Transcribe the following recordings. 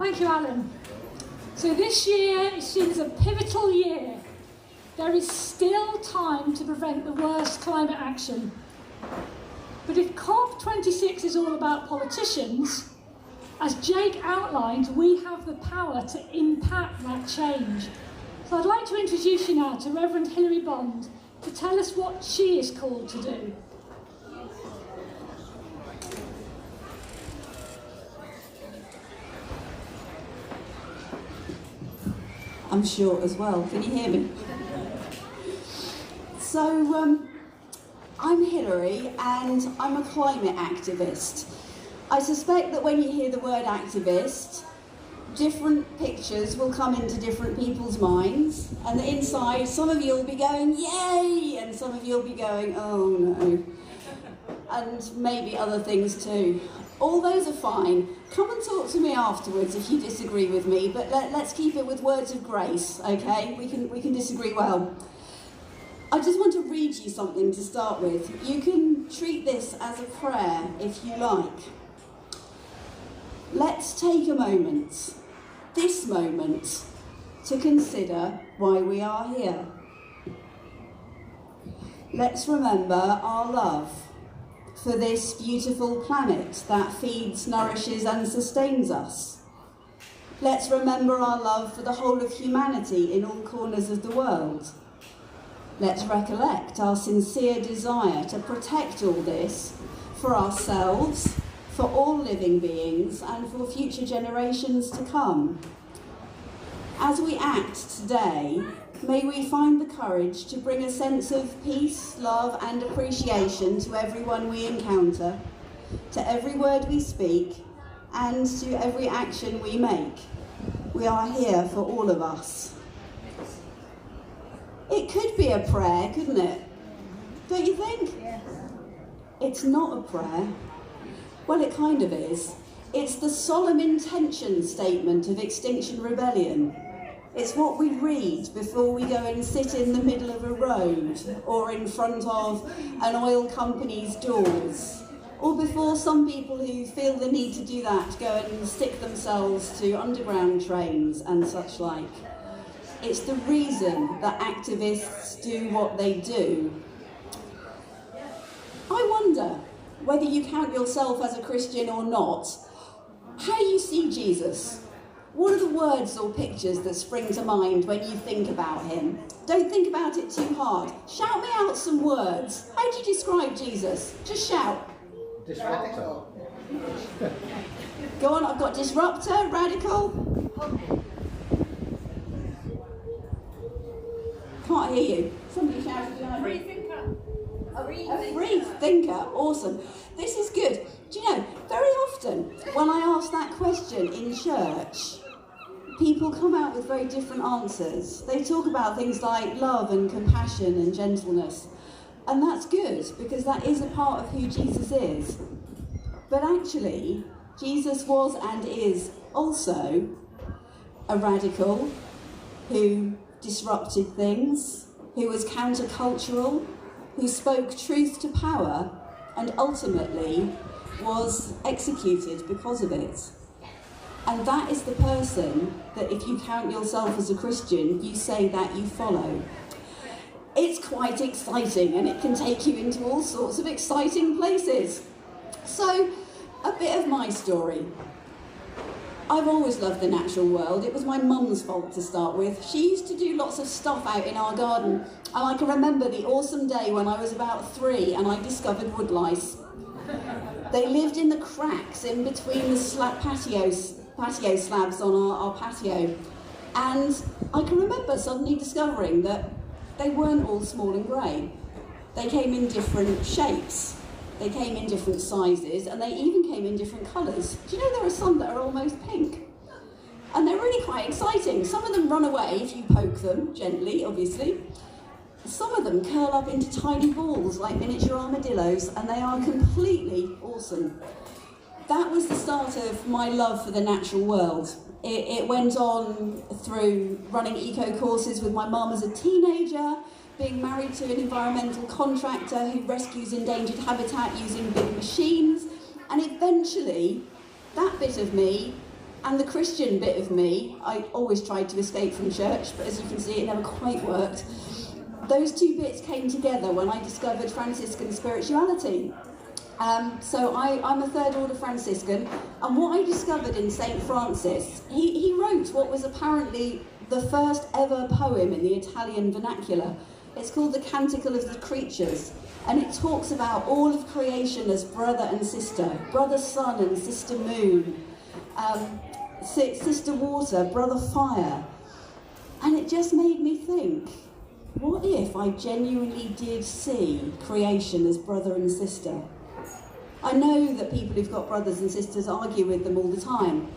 Thank you, Alan. So this year is seen as a pivotal year. There is still time to prevent the worst climate action. But if COP26 is all about politicians, as Jake outlined, we have the power to impact that change. So I'd like to introduce you now to Rev Hilary Bond to tell us what she is called to do. I'm short as well. Can you hear me? So, I'm Hilary and I'm a climate activist. I suspect that when you hear the word activist, different pictures will come into different people's minds, and inside some of you will be going, yay, and some of you will be going, oh no, and maybe other things too. All those are fine. Come and talk to me afterwards if you disagree with me, but let's keep it with words of grace, okay? We can disagree well. I just want to read you something to start with. You can treat this as a prayer if you like. Let's take a moment, this moment, to consider why we are here. Let's remember our love for this beautiful planet that feeds, nourishes and sustains us. Let's remember our love for the whole of humanity in all corners of the world. Let's recollect our sincere desire to protect all this for ourselves, for all living beings and for future generations to come. As we act today, may we find the courage to bring a sense of peace, love and appreciation to everyone we encounter, to every word we speak, and to every action we make. We are here for all of us. It could be a prayer, couldn't it? Don't you think? Yes. It's not a prayer. Well, it kind of is. It's the solemn intention statement of Extinction Rebellion. It's what we read before we go and sit in the middle of a road or in front of an oil company's doors, or before some people who feel the need to do that go and stick themselves to underground trains and such like. It's the reason that activists do what they do. I wonder whether you count yourself as a Christian or not, how you see Jesus. What are the words or pictures that spring to mind when you think about him? Don't think about it too hard. Shout me out some words. How do you describe Jesus? Just shout. Disruptor. Go on, I've got disruptor, radical. Can't hear you. Somebody shouted behind me. Free thinker. A free thinker, awesome. This is good. Do you know, very often when I ask that question in church, people come out with very different answers. They talk about things like love and compassion and gentleness. And that's good, because that is a part of who Jesus is. But actually, Jesus was and is also a radical who disrupted things, who was countercultural, who spoke truth to power, and ultimately was executed because of it. And that is the person that, if you count yourself as a Christian, you say that you follow. It's quite exciting, and it can take you into all sorts of exciting places. So, a bit of my story. I've always loved the natural world. It was my mum's fault to start with. She used to do lots of stuff out in our garden, and I can remember the awesome day when I was about 3 and I discovered woodlice. They lived in the cracks in between the patio slabs on our patio, and I can remember suddenly discovering that they weren't all small and grey. They came in different shapes. They came in different sizes, and they even came in different colours. Do you know there are some that are almost pink? And they're really quite exciting. Some of them run away if you poke them, gently, obviously. Some of them curl up into tiny balls like miniature armadillos, and they are completely awesome. That was the start of my love for the natural world. It went on through running eco courses with my mum as a teenager, being married to an environmental contractor who rescues endangered habitat using big machines, and eventually that bit of me And the Christian bit of me, I always tried to escape from church, but as you can see, it never quite worked. Those two bits came together when I discovered Franciscan spirituality. So I'm a third order Franciscan, and what I discovered in St. Francis, he wrote what was apparently the first ever poem in the Italian vernacular. It's called the Canticle of the Creatures, and it talks about all of creation as brother and sister, brother sun and sister moon, sister water, brother fire. And it just made me think, what if I genuinely did see creation as brother and sister? I know that people who've got brothers and sisters argue with them all the time,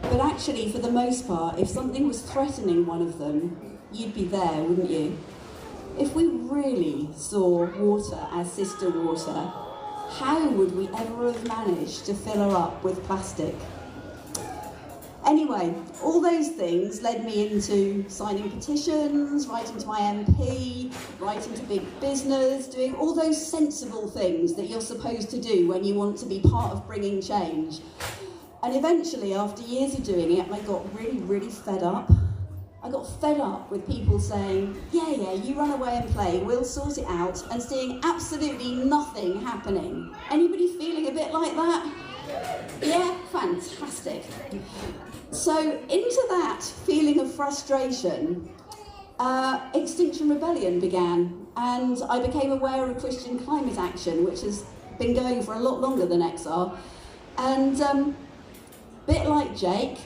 but actually, for the most part, if something was threatening one of them, you'd be there, wouldn't you? If we really saw water as sister water, how would we ever have managed to fill her up with plastic? Anyway, all those things led me into signing petitions, writing to my MP, writing to big business, doing all those sensible things that you're supposed to do when you want to be part of bringing change. And eventually, after years of doing it, I got really, really fed up. I got fed up with people saying, yeah, you run away and play, we'll sort it out, and seeing absolutely nothing happening. Anybody feeling a bit like that? Yeah, fantastic. So into that feeling of frustration, Extinction Rebellion began, and I became aware of Christian climate action, which has been going for a lot longer than XR. And bit like Jake,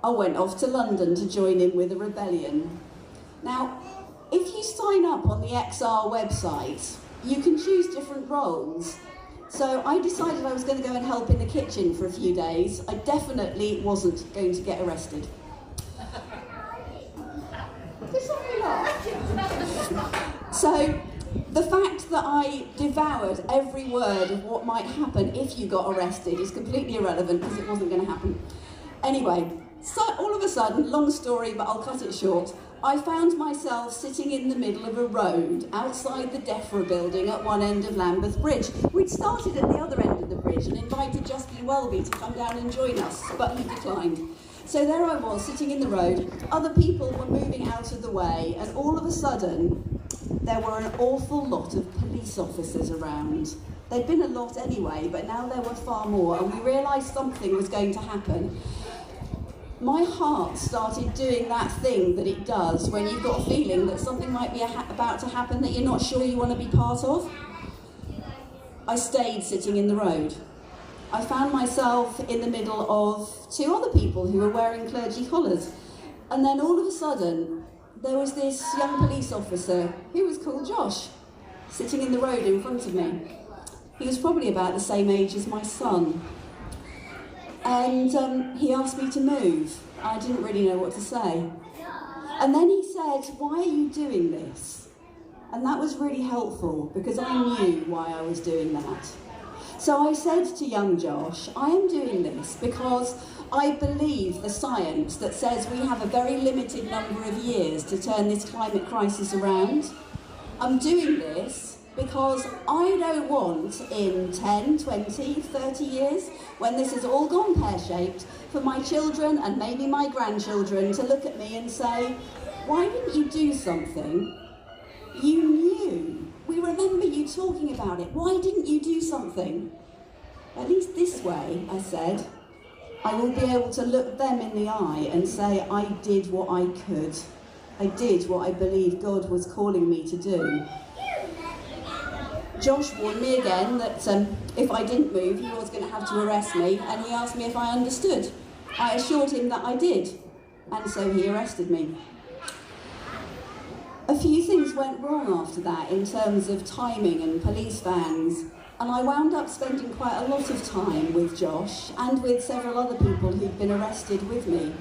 I went off to London to join in with a rebellion. Now, if you sign up on the XR website, you can choose different roles. So I decided I was going to go and help in the kitchen for a few days. I definitely wasn't going to get arrested. Did somebody laugh? So the fact that I devoured every word of what might happen if you got arrested is completely irrelevant because it wasn't going to happen. Anyway, so all of a sudden, long story, but I'll cut it short, I found myself sitting in the middle of a road outside the DEFRA building at one end of Lambeth Bridge. We'd started at the other end of the bridge and invited Justin Welby to come down and join us, but he declined. So there I was, sitting in the road, other people were moving out of the way, and all of a sudden, there were an awful lot of police officers around. There'd been a lot anyway, but now there were far more, and we realised something was going to happen. My heart started doing that thing that it does when you've got a feeling that something might be about to happen that you're not sure you want to be part of. I stayed sitting in the road. I found myself in the middle of two other people who were wearing clergy collars. And then all of a sudden, there was this young police officer who was called Josh, sitting in the road in front of me. He was probably about the same age as my son. And he asked me to move. I didn't really know what to say. And then he said, "Why are you doing this?" And that was really helpful because I knew why I was doing that. So I said to young Josh, I am doing this because I believe the science that says we have a very limited number of years to turn this climate crisis around. I'm doing this because I don't want in 10, 20, 30 years, when this has all gone pear-shaped, for my children and maybe my grandchildren to look at me and say, "Why didn't you do something? You knew. We remember you talking about it. Why didn't you do something?" At least this way, I said, I will be able to look them in the eye and say, I did what I could. I did what I believed God was calling me to do. Josh warned me again that if I didn't move, he was going to have to arrest me, and he asked me if I understood. I assured him that I did, and so he arrested me. A few things went wrong after that in terms of timing and police vans, and I wound up spending quite a lot of time with Josh and with several other people who'd been arrested with me.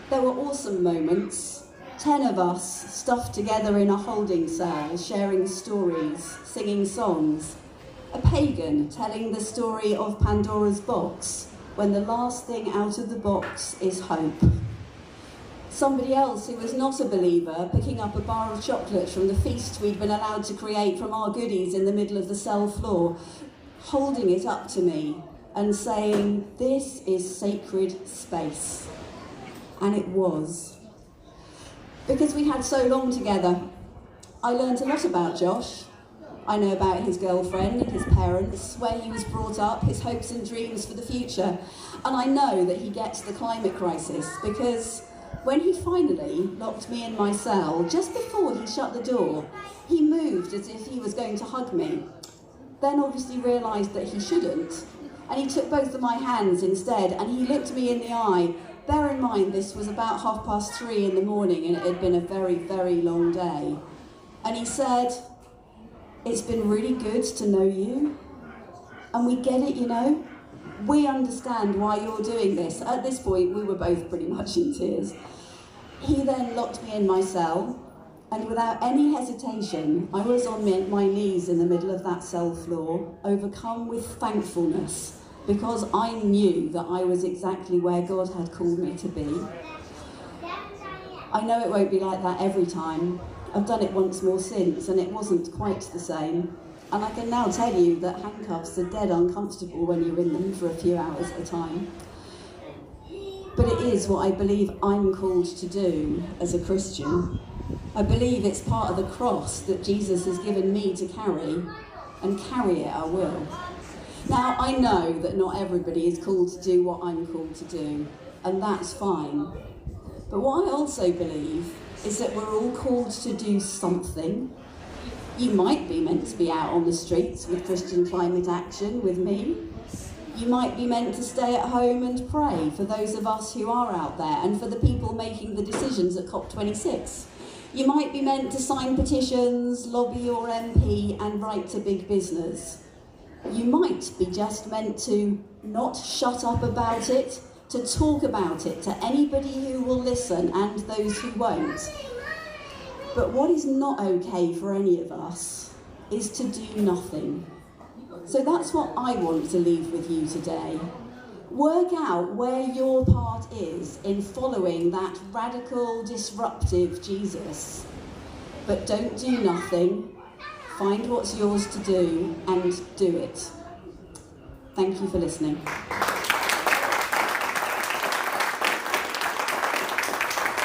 There were awesome moments. 10 of us stuffed together in a holding cell, sharing stories, singing songs. A pagan telling the story of Pandora's box, when the last thing out of the box is hope. Somebody else who was not a believer picking up a bar of chocolate from the feast we'd been allowed to create from our goodies in the middle of the cell floor, holding it up to me and saying, this is sacred space. And it was. Because we had so long together, I learned a lot about Josh. I know about his girlfriend and his parents, where he was brought up, his hopes and dreams for the future. And I know that he gets the climate crisis, because when he finally locked me in my cell, just before he shut the door, he moved as if he was going to hug me. Then obviously realised that he shouldn't, and he took both of my hands instead, and he looked me in the eye. Bear in mind, this was about 3:30 in the morning, and it had been a very, very long day. And he said, it's been really good to know you, and we get it, you know. We understand why you're doing this. At this point, we were both pretty much in tears. He then locked me in my cell, and without any hesitation, I was on my knees in the middle of that cell floor, overcome with thankfulness, because I knew that I was exactly where God had called me to be. I know it won't be like that every time. I've done it once more since, and it wasn't quite the same. And I can now tell you that handcuffs are dead uncomfortable when you're in them for a few hours at a time. But it is what I believe I'm called to do as a Christian. I believe it's part of the cross that Jesus has given me to carry, and carry it I will. Now, I know that not everybody is called to do what I'm called to do, and that's fine. But what I also believe is that we're all called to do something. You might be meant to be out on the streets with Christian Climate Action with me. You might be meant to stay at home and pray for those of us who are out there, and for the people making the decisions at COP26. You might be meant to sign petitions, lobby your MP, and write to big business. You might be just meant to not shut up about it, to talk about it to anybody who will listen and those who won't. But what is not okay for any of us is to do nothing. So that's what I want to leave with you today. Work out where your part is in following that radical, disruptive Jesus. But don't do nothing. Find what's yours to do and do it. Thank you for listening.